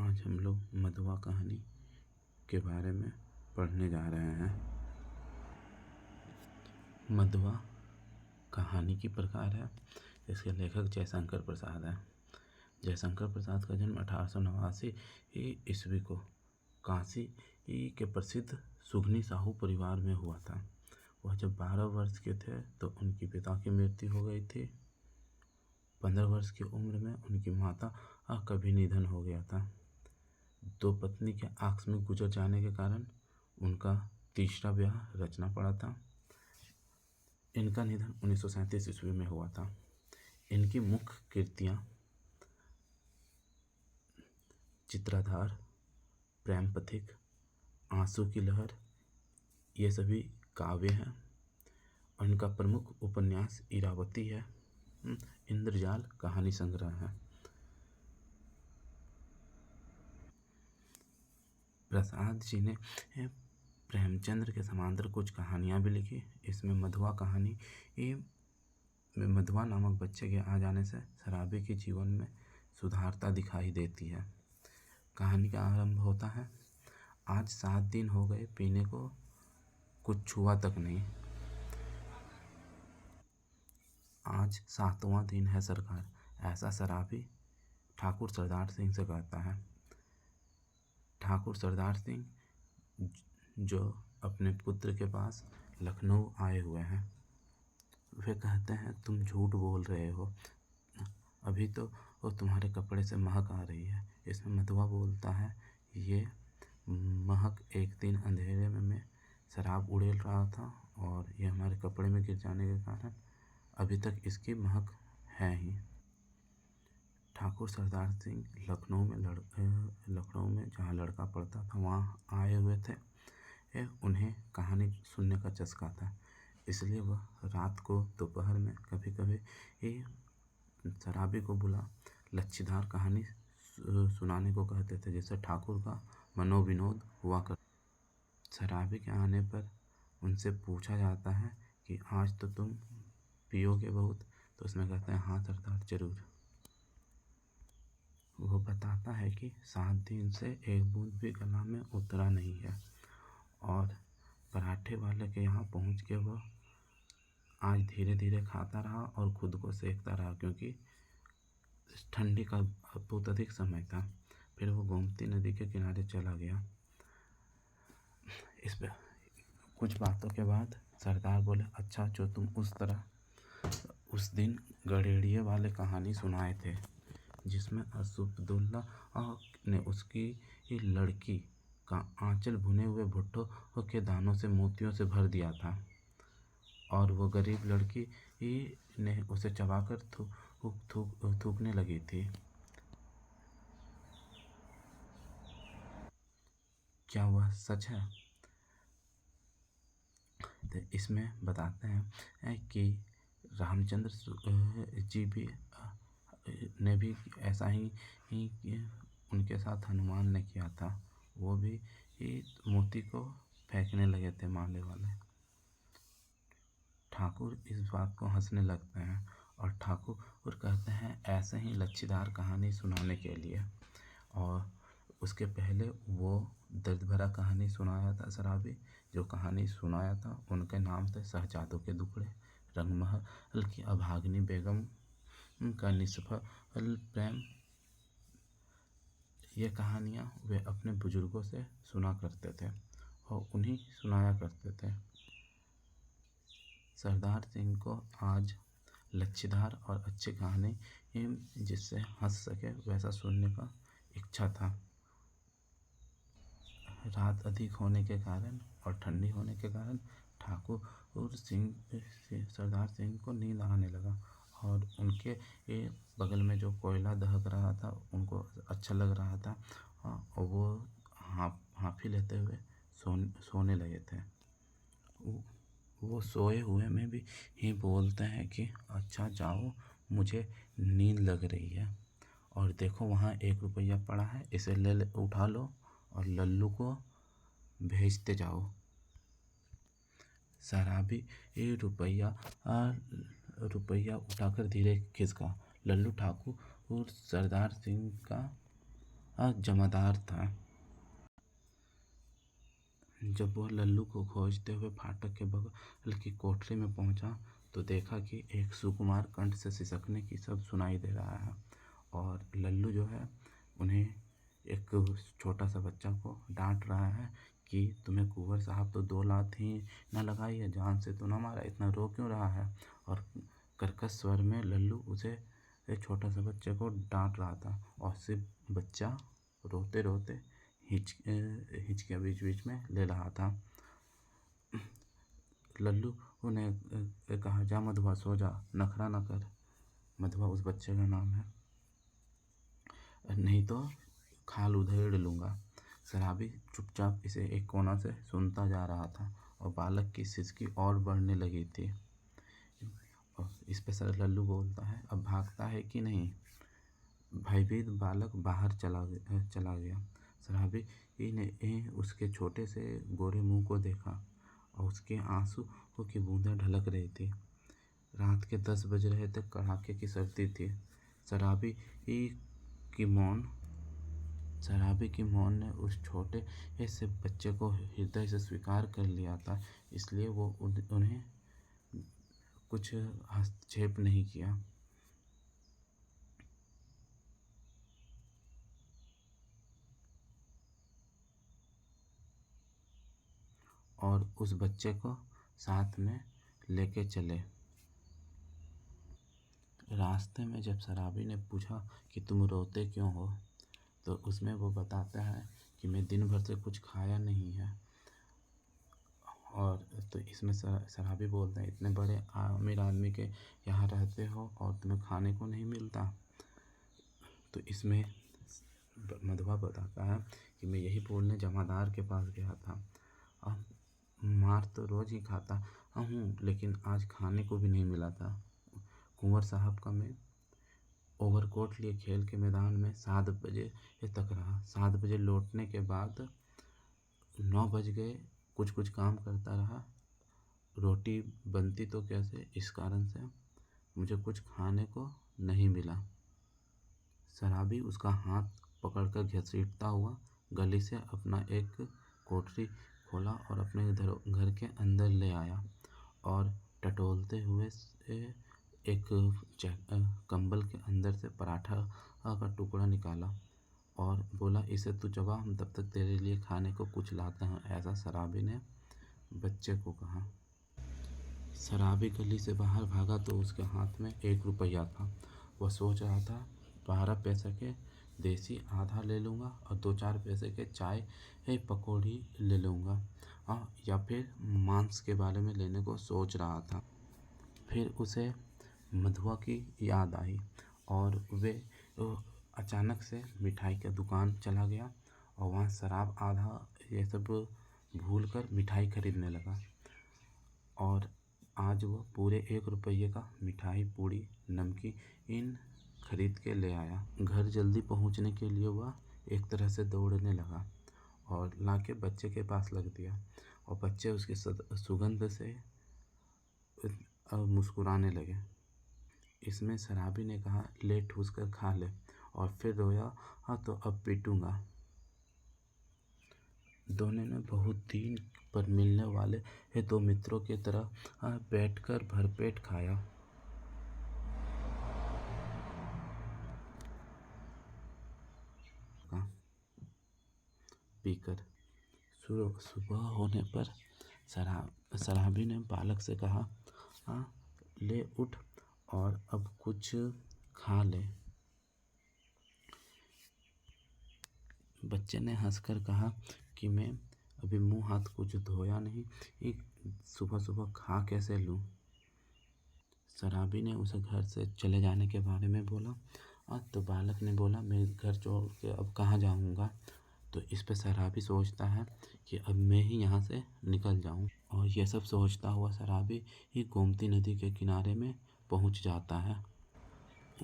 आज हम लोग मधुआ कहानी के बारे में पढ़ने जा रहे हैं। मधुआ कहानी की प्रकार है। इसके लेखक जयशंकर प्रसाद हैं। जयशंकर प्रसाद का जन्म 1889 ईस्वी को काशी के प्रसिद्ध सुगनी साहू परिवार में हुआ था। वह जब 12 वर्ष के थे तो उनकी पिता की मृत्यु हो गई थी। 15 वर्ष की उम्र में उनकी माता का भी निधन हो गया था। 2 पत्नी के आकस्मिक गुजर जाने के कारण उनका तीसरा ब्याह रचना पड़ा था। इनका निधन 1937 ईस्वी में हुआ था। इनकी मुख्य कृतियाँ चित्राधार, प्रेम पथिक, आंसू की लहर ये सभी काव्य हैं। और इनका प्रमुख उपन्यास इरावती है। इंद्रजाल कहानी संग्रह है। प्रसाद जी ने प्रेमचंद्र के समांतर कुछ कहानियाँ भी लिखी। इसमें मधुआ कहानी में मधुआ नामक बच्चे के आ जाने से शराबी के जीवन में सुधारता दिखाई देती है। कहानी का आरंभ होता है, आज 7 दिन हो गए पीने को कुछ छुआ तक नहीं। आज 7वां दिन है सरकार, ऐसा शराबी ठाकुर सरदार सिंह से कहता है। ठाकुर सरदार सिंह जो अपने पुत्र के पास लखनऊ आए हुए हैं, वे कहते हैं तुम झूठ बोल रहे हो, अभी तो वो तुम्हारे कपड़े से महक आ रही है। इसमें मधुआ बोलता है, ये महक एक दिन अंधेरे में मैं शराब उड़ेल रहा था और ये हमारे कपड़े में गिर जाने के कारण अभी तक इसकी महक है ही। ठाकुर सरदार सिंह लखनऊ में जहाँ लड़का पढ़ता था वहाँ आए हुए थे। उन्हें कहानी सुनने का चस्का था, इसलिए वह रात को दोपहर में कभी कभी शराबी को बुला लच्छीदार कहानी सुनाने को कहते थे, जिससे ठाकुर का मनोविनोद हुआ कर। शराबी के आने पर उनसे पूछा जाता है कि आज तो तुम पियोगे बहुत, तो उसमें कहते हैं हाँ सरदार जरूर। वो बताता है कि 7 दिन से एक बूंद भी गला में उतरा नहीं है और पराठे वाले के यहाँ पहुँच के वह आज धीरे धीरे खाता रहा और खुद को सेकता रहा, क्योंकि ठंडी का बहुत अधिक समय था। फिर वो गोमती नदी के किनारे चला गया। इस पर कुछ बातों के बाद सरदार बोले, अच्छा जो तुम उस दिन गडेड़िए वाले कहानी सुनाए थे, जिसमें असुफदुल्ला ने उसकी लड़की का आंचल भुने हुए भुट्टो के दानों से मोतियों से भर दिया था और वो गरीब लड़की ने उसे चबाकर थूकने लगी थी, क्या वह सच है? तो इसमें बताते हैं कि रामचंद्र जी भी ने भी ऐसा ही उनके साथ हनुमान ने किया था। वो भी मोती को फेंकने लगे थे मारने वाले। ठाकुर इस बात को हंसने लगते हैं और ठाकुर कहते हैं ऐसे ही लच्छीदार कहानी सुनाने के लिए। और उसके पहले वो दर्द भरा कहानी सुनाया था शराबी। जो कहानी सुनाया था उनके नाम थे शहजादों के दुखड़े, रंगमहल की अभागिनी बेगम का निष्फल प्रेम। ये कहानियाँ वे अपने बुजुर्गों से सुना करते थे और उन्हीं सुनाया करते थे। सरदार सिंह को आज लच्छीदार और अच्छी कहानी जिससे हंस सके वैसा सुनने का इच्छा था। रात अधिक होने के कारण और ठंडी होने के कारण सरदार सिंह को नींद आने लगा और उनके बगल में जो कोयला दहक रहा था उनको अच्छा लग रहा था और वो हाँफी लेते हुए सोने लगे थे। वो सोए हुए में भी ही बोलते हैं कि अच्छा जाओ, मुझे नींद लग रही है और देखो वहाँ 1 रुपया पड़ा है, इसे उठा लो और लल्लू को भेजते जाओ। शराबी रुपया उठाकर धीरे खिसका। लल्लू ठाकुर सरदार सिंह का जमादार था। जब वह लल्लू को खोजते हुए फाटक के बगल की कोठरी में पहुंचा तो देखा कि एक सुकुमार कंठ से सिसकने की शब्द सुनाई दे रहा है और लल्लू जो है उन्हें एक छोटा सा बच्चा को डांट रहा है कि तुम्हें कुंवर साहब तो 2 लात ही ना लगाई है, जान से तो ना मारा, इतना रो क्यों रहा है। और कर्कश स्वर में लल्लू उसे एक छोटा सा बच्चे को डांट रहा था और सिर्फ बच्चा रोते रोते हिचकियाँ बीच बीच में ले रहा था। लल्लू ने कहा, जा मधुआ सो जा, नखरा न कर। मधुआ उस बच्चे का नाम है, नहीं तो खाल उधेड़ लूँगा। शराबी चुपचाप इसे एक कोना से सुनता जा रहा था और बालक की सिसकी और बढ़ने लगी थी। और इस पे सर लल्लू बोलता है, अब भागता है कि नहीं। भयभीत बालक बाहर चला गया। शराबी ने उसके छोटे से गोरे मुंह को देखा और उसके आंसू की बूंदें ढलक रही थी। रात के 10 बज रहे थे, कड़ाके की सर्दी थी। शराबी की मौन ने उस छोटे से बच्चे को हृदय से स्वीकार कर लिया था, इसलिए वो उन्हें कुछ हस्तक्षेप नहीं किया। और उस बच्चे को साथ में लेके चले। रास्ते में जब शराबी ने पूछा कि तुम रोते क्यों हो, तो उसमें वो बताता है कि मैं दिन भर से कुछ खाया नहीं है। और तो इसमें शराबी बोलते हैं, इतने बड़े अमीर आदमी के यहाँ रहते हो और तुम्हें खाने को नहीं मिलता। तो इसमें मधुआ बताता है कि मैं यही बोलने जमादार के पास गया था, अब मार तो रोज़ ही खाता हूँ, लेकिन आज खाने को भी नहीं मिला था। कुंवर साहब का मैं ओवरकोट लिए खेल के मैदान में 7 बजे तक रहा। 7 बजे लौटने के बाद 9 बज गए। कुछ कुछ काम करता रहा, रोटी बनती तो कैसे, इस कारण से मुझे कुछ खाने को नहीं मिला। शराबी उसका हाथ पकड़कर घसीटता हुआ गली से अपना एक कोठरी खोला और अपने घर के अंदर ले आया और टटोलते हुए एक कंबल के अंदर से पराठा का टुकड़ा निकाला और बोला, इसे तू चबा, हम तब तक तेरे लिए खाने को कुछ लाते हैं। ऐसा शराबी ने बच्चे को कहा। शराबी गली से बाहर भागा तो उसके हाथ में 1 रुपया था। वह सोच रहा था, 12 पैसे के देसी आधा ले लूँगा और 2-4 पैसे के चाय पकौड़ी ले लूँगा, या फिर मांस के बारे में लेने को सोच रहा था। फिर उसे मधुआ की याद आई और वे अचानक से मिठाई की दुकान चला गया और वहाँ शराब आधा ये सब भूलकर मिठाई खरीदने लगा। और आज वो पूरे 1 रुपये का मिठाई, पूड़ी, नमकीन खरीद के ले आया। घर जल्दी पहुंचने के लिए वह एक तरह से दौड़ने लगा और लाके बच्चे के पास रख दिया और बच्चे उसकी सुगंध से मुस्कुराने लगे। इसमें शराबी ने कहा, ले ठूस कर खा ले, और फिर रोया, हाँ तो अब पीटूंगा। दोनों ने बहुत दिन पर मिलने वाले 2 मित्रों की तरह बैठकर भरपेट खाया। पीकर सुबह होने पर शराबी ने बालक से कहा, ले उठ और अब कुछ खा ले। बच्चे ने हंसकर कहा कि मैं अभी मुंह हाथ कुछ धोया नहीं, सुबह सुबह खा कैसे लूँ। शराबी ने उसे घर से चले जाने के बारे में बोला, तो बालक ने बोला, मैं घर छोड़ के अब कहाँ जाऊँगा। तो इस पे शराबी सोचता है कि अब मैं ही यहाँ से निकल जाऊँ। और यह सब सोचता हुआ शराबी ही गोमती नदी के किनारे में पहुँच जाता है।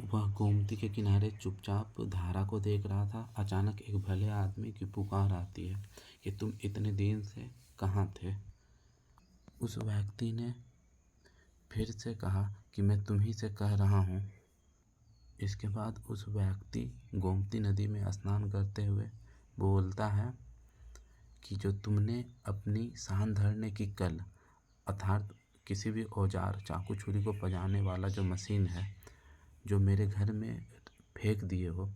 वह गोमती के किनारे चुपचाप धारा को देख रहा था। अचानक एक भले आदमी की पुकार आती है कि तुम इतने दिन से कहाँ थे। उस व्यक्ति ने फिर से कहा कि मैं तुम्ही से कह रहा हूँ। इसके बाद उस व्यक्ति गोमती नदी में स्नान करते हुए बोलता है कि जो तुमने अपनी सांड धरने की कल, अर्थात किसी भी औजार चाकू छुरी को पजाने वाला जो मशीन है, जो मेरे घर में फेंक दिए हो,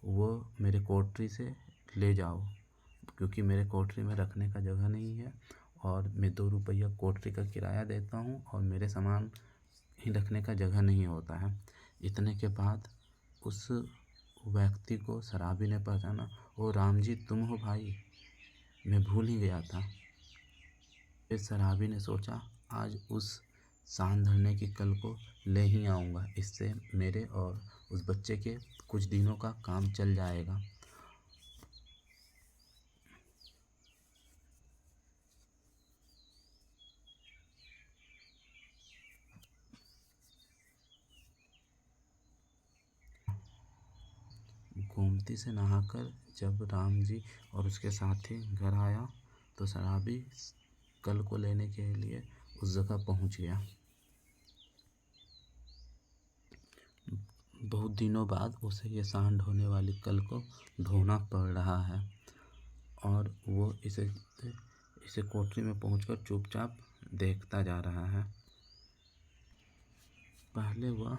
वो मेरे कोठरी से ले जाओ, क्योंकि मेरे कोठरी में रखने का जगह नहीं है और मैं 2 रुपया कोठरी का किराया देता हूँ और मेरे सामान ही रखने का जगह नहीं होता है। इतने के बाद उस व्यक्ति को शराबी ने पहचाना। ओ राम जी, तुम हो भाई, मैं भूल ही गया था। फिर शराबी ने सोचा, आज उस सांड धरने की कल को ले ही आऊँगा, इससे मेरे और उस बच्चे के कुछ दिनों का काम चल जाएगा। गोमती से नहाकर जब राम जी और उसके साथी घर आया तो शराबी कल को लेने के लिए उस जगह पहुंच गया। बहुत दिनों बाद उसे ये सांड ढोने वाली कल को ढोना पड़ रहा है और वो इसे कोठरी में पहुंचकर चुपचाप देखता जा रहा है। पहले वह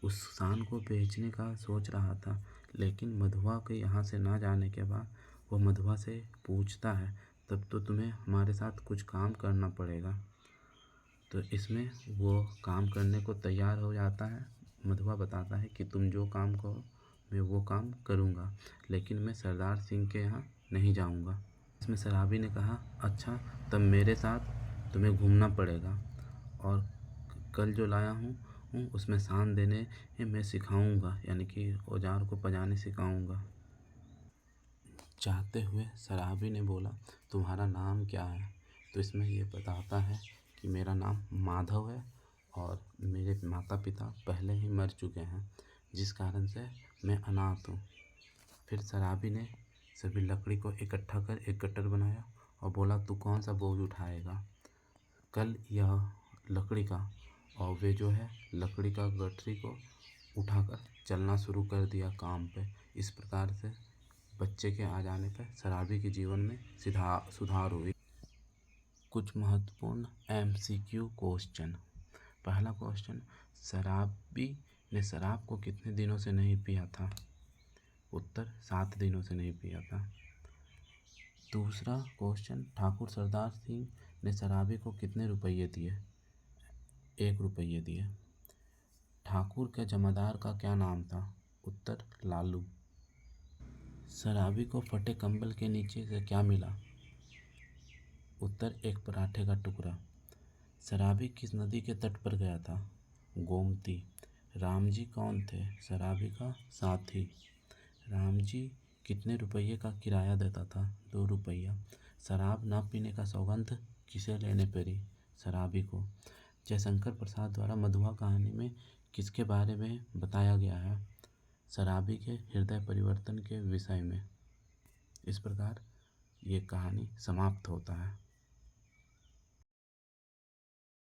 उस सांड को बेचने का सोच रहा था, लेकिन मधुआ के यहाँ से ना जाने के बाद वह मधुआ से पूछता है, तब तो तुम्हें हमारे साथ कुछ काम करना पड़ेगा। तो इसमें वो काम करने को तैयार हो जाता है। मधुआ बताता है कि तुम जो काम कहो मैं वो काम करूँगा, लेकिन मैं सरदार सिंह के यहाँ नहीं जाऊँगा। इसमें शराबी ने कहा, अच्छा तब मेरे साथ तुम्हें घूमना पड़ेगा और कल जो लाया हूँ उसमें सांड देने मैं सिखाऊँगा, यानी कि औजार को पजाने सिखाऊँगा। चाहते हुए शराबी ने बोला, तुम्हारा नाम क्या है? तो इसमें ये बताता है कि मेरा नाम माधव है और मेरे माता पिता पहले ही मर चुके हैं, जिस कारण से मैं अनाथ हूँ। फिर शराबी ने सभी लकड़ी को इकट्ठा कर एक गट्टर बनाया और बोला, तू कौन सा बोझ उठाएगा? कल यह लकड़ी का, और वे जो है लकड़ी का गठरी को उठाकर चलना शुरू कर दिया काम पे। इस प्रकार से बच्चे के आ जाने पर शराबी के जीवन में सुधार हुई। कुछ महत्वपूर्ण MCQ क्वेश्चन। पहला क्वेश्चन, शराबी ने शराब को कितने दिनों से नहीं पिया था? उत्तर, 7 दिनों से नहीं पिया था। दूसरा क्वेश्चन, ठाकुर सरदार सिंह ने शराबी को कितने रुपये दिए? 1 रुपये दिए। ठाकुर के जमादार का क्या नाम था? उत्तर, लालू। शराबी को फटे कंबल के नीचे से क्या मिला? उत्तर, एक पराठे का टुकड़ा। शराबी किस नदी के तट पर गया था? गोमती। रामजी कौन थे? शराबी का साथी। रामजी कितने रुपये का किराया देता था? 2 रुपया। शराब ना पीने का सौगंध किसे लेने पड़ी? शराबी को। जयशंकर प्रसाद द्वारा मधुआ कहानी में किसके बारे में बताया गया है? शराबी के हृदय परिवर्तन के विषय में। इस प्रकार ये कहानी समाप्त होता है।